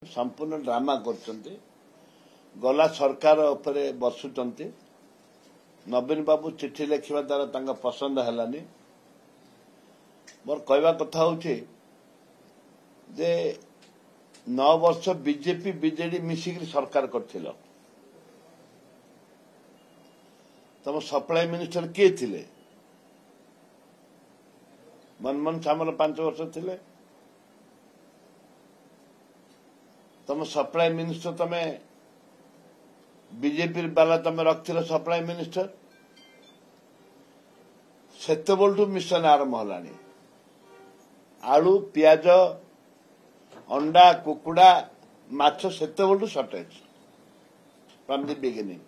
संपूर्ण ड्रामा कर गला सरकार उपरे बसुंट नवीन बाबू चिठी लिखा द्वारा पसंद है मोर कहवा कथा हूँ जे 9 वर्ष बीजेपी बीजेडी मिसिक सरकार कर तुम सप्लाई मिनिस्टर किए थिले मनमोहन सामल 5 वर्ष थिले तुम सप्लाई मिनिस्टर तुम बीजेपी वाला तुम रखिल सप्लाई मिनिस्टर सेतबेलू मिशन आरंभ है आलू पियाज अंडा कुकुड़ा माछ सेतबेलू सर्टेज फ्रॉम द बिगिनिंग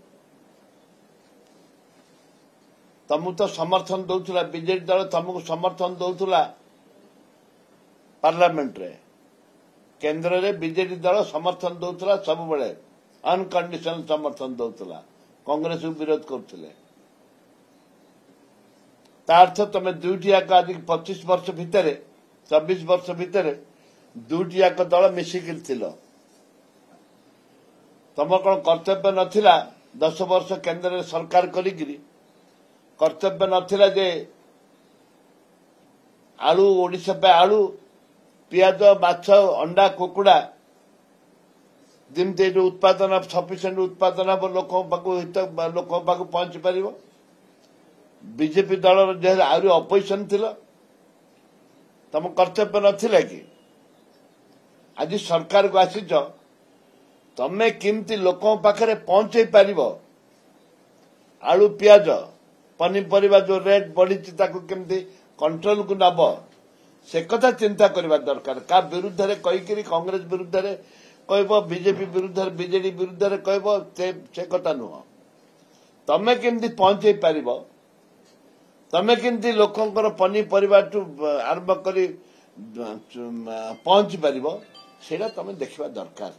तुमको तो समर्थन दौला बीजेपी दल तुमको समर्थन दौला पार्लियामेंट रे केंद्र रे बीजेपी दल समर्थन दौला सब बड़े अनकंडीशनल समर्थन दौला कांग्रेस को विरोध करते अर्थ तुम दुईटी आज 25 वर्ष भितर 24 वर्ष भितर दुईटी दल मिसिक तुम कौन कर्तव्य नथिला 10 वर्ष केंद्र सरकार करी कर्तव्य नथिला जे आलू ओडिशा पे आलू पियाज माछ अंडा कुकुड़ा जमी उत्पादन सफिशिएंट उत्पादन लोक पहुंची पार बीजेपी दल आहरी अपोजिशन थिल तुम कर्तव्य नथिला कि आज सरकार को आसीच तमें किमती लोक पाखे पहुंचे पार आलू पियाज पनीपरिया जो रेट बढ़ी केमती कंट्रोल को नब से कथा चिंता करवा दरकार का विरुद्ध रे कहीकि कांग्रेस विरुद्ध रे कह बीजेपी विरुद्ध बीजेडी विरुद्ध कह से कथा नुह तमें केमती पहुंचे पार तमें केमती लोकंर पनीपरिया आरंभ कर पहुंची पार से तुम देखा दरकार।